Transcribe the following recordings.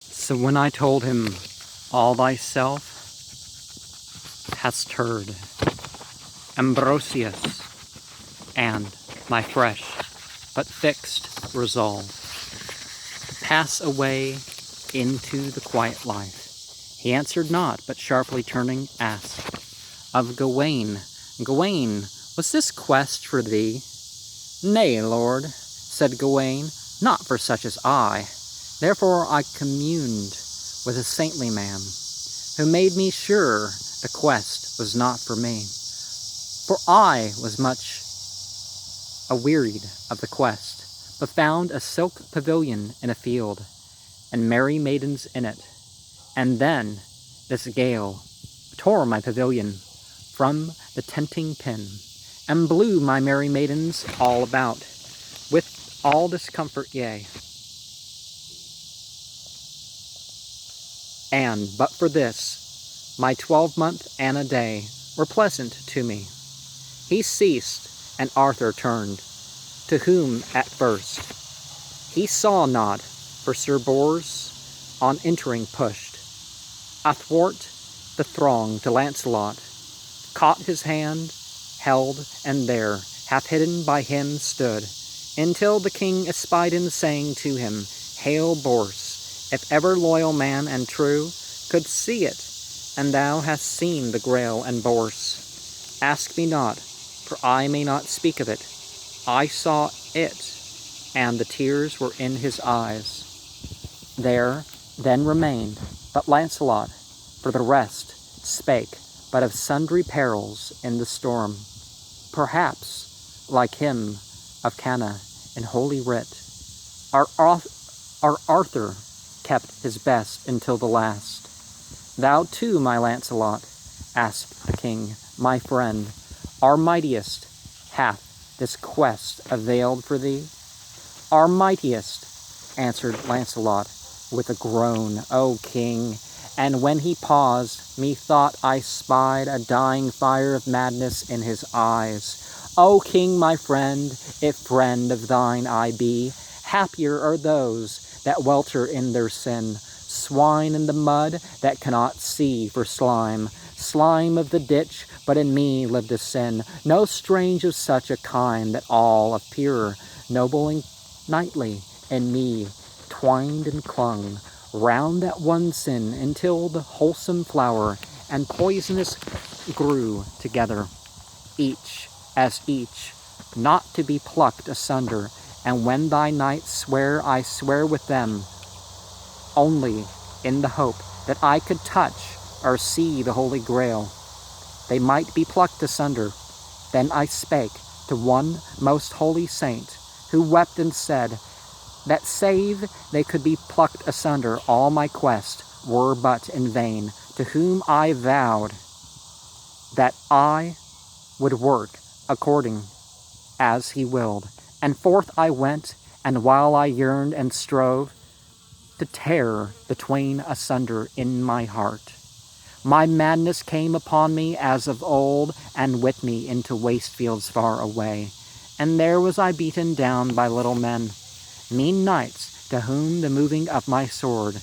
So when I told him, all thyself hast heard, Ambrosius, and my fresh but fixed resolve to pass away into the quiet life, he answered not, but sharply turning, asked of Gawain, Gawain, was this quest for thee? Nay, lord, said Gawain, not for such as I. Therefore I communed with a saintly man, who made me sure the quest was not for me. For I was much awearied of the quest, but found a silk pavilion in a field, and merry maidens in it. And then this gale tore my pavilion from the tenting pin, and blew my merry maidens all about, with all discomfort, yea. And but for this, my 12-month and a day were pleasant to me. He ceased, and Arthur turned, to whom at first he saw not, for Sir Bors on entering pushed athwart the throng to Lancelot, caught his hand, held, and there, half hidden by him, stood, until the king espied him, saying to him, Hail, Bors, if ever loyal man and true could see it, and thou hast seen the Grail and Bors, ask me not, for I may not speak of it. I saw it, and the tears were in his eyes. There then remained but Lancelot, for the rest spake but of sundry perils in the storm, perhaps like him of Cana in Holy Writ. Our Arthur kept his best until the last. Thou too, my Lancelot, asked the king, my friend, our mightiest, hath this quest availed for thee? Our mightiest, answered Lancelot with a groan, O king, and when he paused, methought I spied a dying fire of madness in his eyes. O king, my friend, if friend of thine I be, happier are those that welter in their sin, swine in the mud that cannot see for slime, slime of the ditch, but in me lived a sin, no strange of such a kind that all of pure, noble and knightly in me twined and clung round that one sin until the wholesome flower and poisonous grew together, each as each, not to be plucked asunder. And when thy knights swear, I swear with them, only in the hope that I could touch or see the Holy Grail, they might be plucked asunder. Then I spake to one most holy saint, who wept and said, that save they could be plucked asunder, all my quest were but in vain, to whom I vowed that I would work according as he willed. And forth I went, and while I yearned and strove to tear the twain asunder in my heart, my madness came upon me as of old, and with me into waste fields far away. And there was I beaten down by little men, mean knights, to whom the moving of my sword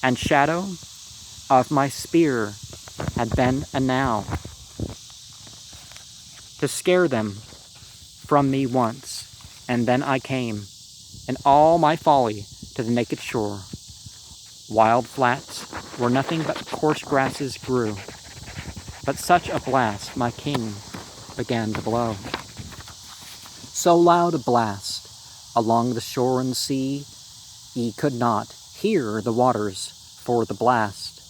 and shadow of my spear had been enow to scare them from me once. And then I came, in all my folly, to the naked shore. Wild flats, where nothing but coarse grasses grew, but such a blast my king began to blow. So loud a blast along the shore and sea, ye could not hear the waters for the blast,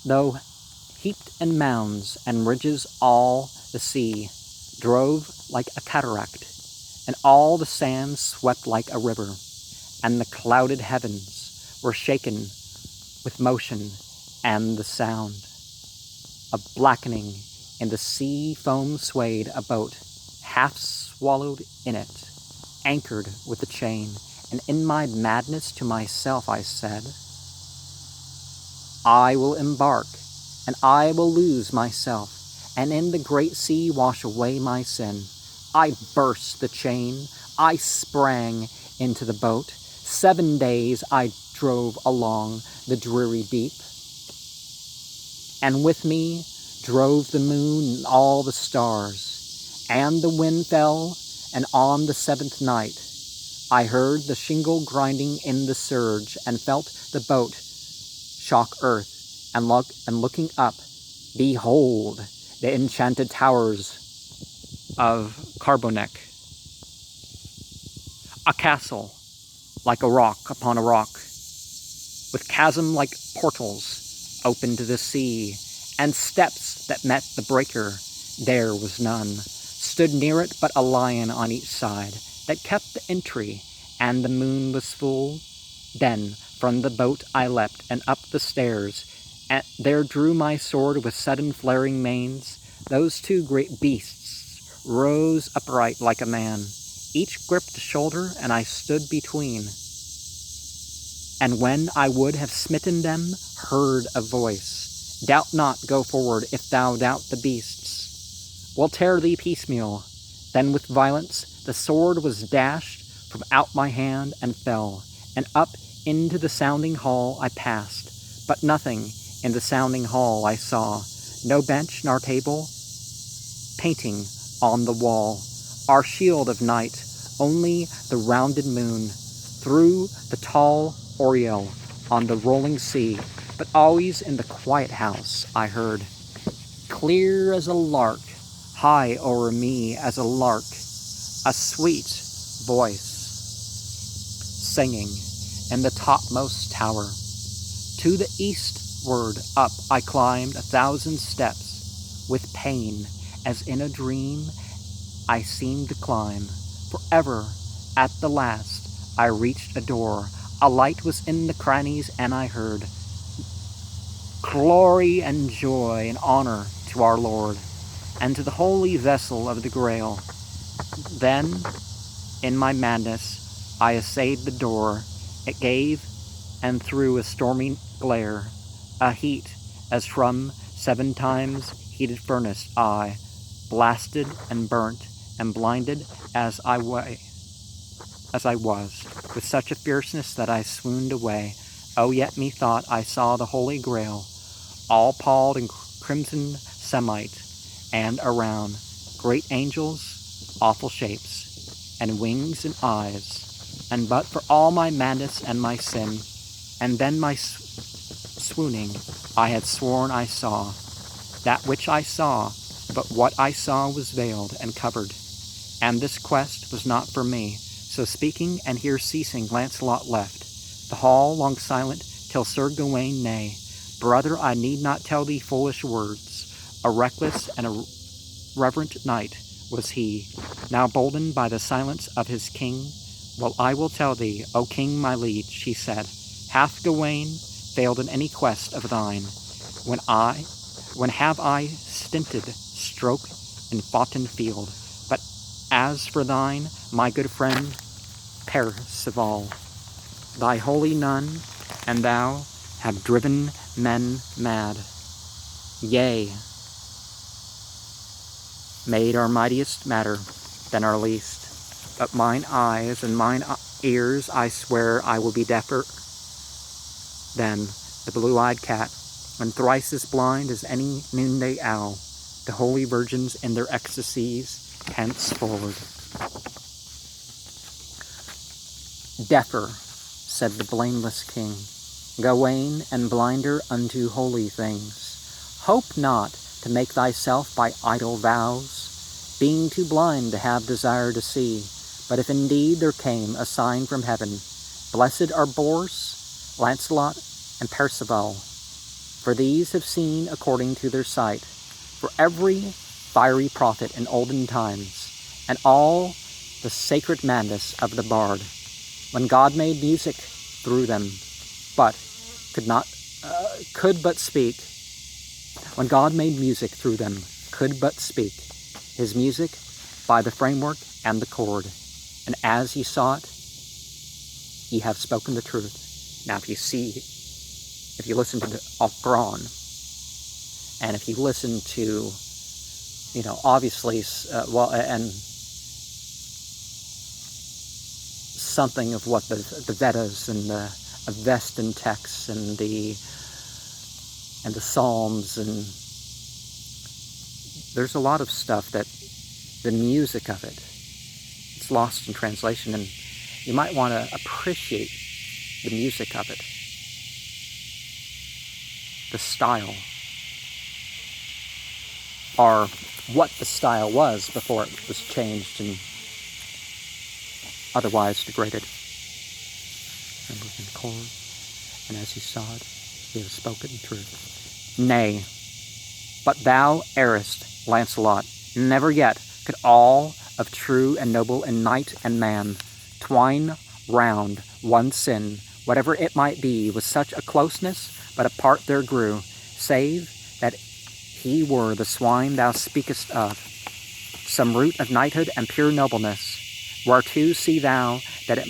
though heaped in mounds and ridges all the sea drove like a cataract, and all the sands swept like a river, and the clouded heavens were shaken with motion and the sound of blackening, and the sea foam swayed a boat, half swallowed in it, anchored with a chain. And in my madness to myself I said, I will embark, and I will lose myself, and in the great sea wash away my sin. I burst the chain, I sprang into the boat. 7 days I drove along the dreary deep. And with me drove the moon and all the stars, and the wind fell, and on the seventh night I heard the shingle grinding in the surge, and felt the boat shock earth, and looking up, behold, the enchanted towers of Carbonek, a castle like a rock upon a rock, with chasm-like portals open to the sea, and steps that met the breaker. There was none. Stood near it but a lion on each side, that kept the entry, and the moon was full. Then from the boat I leapt, and up the stairs, and there drew my sword with sudden flaring manes. Those two great beasts rose upright like a man. Each gripped a shoulder, and I stood between. And when I would have smitten them, heard a voice, Doubt not, go forward, if thou doubt the beasts will tear thee piecemeal. Then with violence the sword was dashed from out my hand and fell, and up into the sounding hall I passed. But nothing in the sounding hall I saw, no bench nor table, painting on the wall our shield of night, only the rounded moon through the tall oriel on the rolling sea. But always in the quiet house I heard, clear as a lark, high o'er me as a lark, a sweet voice singing in the topmost tower. To the eastward up I climbed 1,000 steps, with pain as in a dream I seemed to climb. Forever at the last I reached a door. A light was in the crannies, and I heard, glory and joy and honor to our Lord, and to the holy vessel of the Grail. Then, in my madness, I essayed the door. It gave, and through a stormy glare, a heat as from 7 times heated furnace, I, blasted and burnt and blinded as I was, with such a fierceness that I swooned away. Oh, yet methought I saw the Holy Grail, all palled in crimson samite, and around great angels, awful shapes, and wings and eyes. And but for all my madness and my sin, and then my swooning, I had sworn I saw that which I saw, but what I saw was veiled and covered. And this quest was not for me. So speaking, and here ceasing, Lancelot left the hall, long silent, till Sir Gawain, nay, brother, I need not tell thee foolish words. A reckless and a reverent knight was he, now boldened by the silence of his king. Well, I will tell thee, O king, my liege, he said, hath Gawain failed in any quest of thine? When have I stinted stroke in foughten field? But as for thine, my good friend Percival, thy holy nun and thou have driven men mad, yea, made our mightiest madder than our least. But mine eyes and mine ears, I swear, I will be deafer than the blue-eyed cat, and thrice as blind as any noonday owl, the holy virgins in their ecstasies henceforward. Deafer, said the blameless king, Gawain, and blinder unto holy things. Hope not to make thyself by idle vows, being too blind to have desire to see. But if indeed there came a sign from heaven, blessed are Bors, Lancelot, and Percival, for these have seen according to their sight. For every fiery prophet in olden times, and all the sacred madness of the bard, when God made music through them, but could but speak. When God made music through them, could but speak his music by the framework and the chord. And as ye saw it, ye have spoken the truth. Now if you listen to the Alfred, and if you listen to, obviously, and something of what the Vedas and the Avestan texts and the Psalms, and there's a lot of stuff that the music of it's lost in translation, and you might want to appreciate the music of it, the style, or what the style was before it was changed and otherwise degraded. And as he sawed, he has spoken truth. Nay, but thou errest, Lancelot. Never yet could all of true and noble in knight and man twine round one sin, whatever it might be, with such a closeness, but apart there grew, save that he were the swine thou speakest of, some root of knighthood and pure nobleness, whereto see thou that it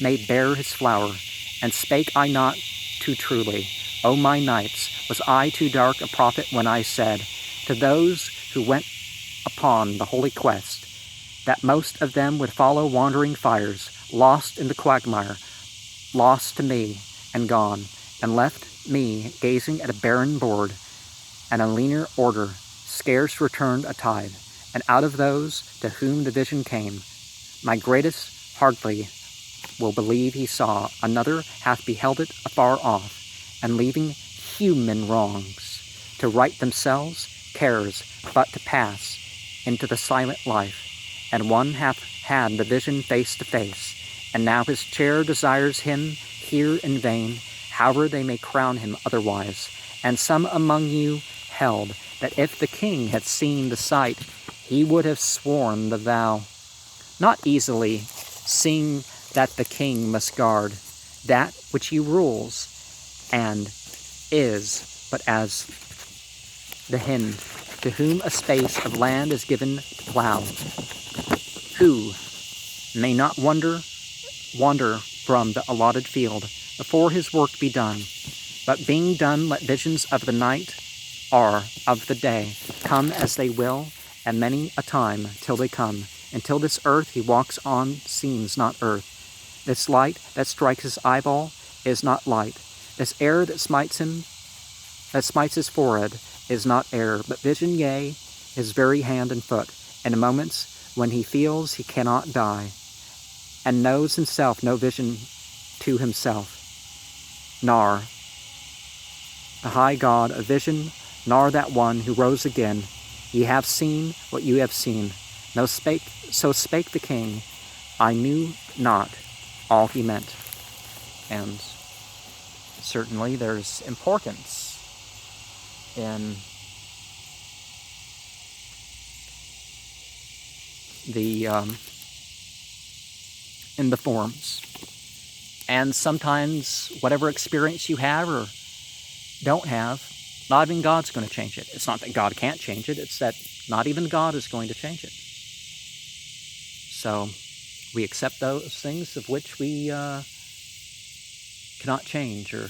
may bear his flower. And spake I not too truly, O my knights, was I too dark a prophet when I said, to those who went upon the holy quest, that most of them would follow wandering fires, lost in the quagmire, lost to me and gone, and left me gazing at a barren board, and a leaner order scarce returned a tide. And out of those to whom the vision came, my greatest hardly will believe he saw, another hath beheld it afar off, and leaving human wrongs to right themselves, cares but to pass into the silent life. And one hath had the vision face to face, and now his chair desires him here in vain, however they may crown him otherwise. And some among you held that if the king had seen the sight, he would have sworn the vow. Not easily, seeing that the king must guard that which he rules, and is but as the hind, to whom a space of land is given to plough, who may not wander from the allotted field before his work be done, but being done let visions of the night or of the day come as they will, and many a time till they come, until this earth he walks on seems not earth. This light that strikes his eyeball is not light. This air that smites his forehead is not air, but vision, yea, his very hand and foot, in moments when he feels he cannot die, and knows himself no vision to himself, nor the high God of vision, nor that one who rose again. Ye have seen what you have seen. So spake the king. I knew not all he meant. And certainly there's importance in the forms. And sometimes whatever experience you have or don't have, not even God's going to change it. It's not that God can't change it, it's that not even God is going to change it. So we accept those things of which we cannot change, or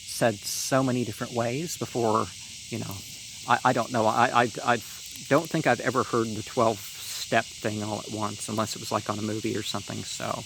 said so many different ways before, I don't know. I don't think I've ever heard the 12-step thing all at once, unless it was like on a movie or something, so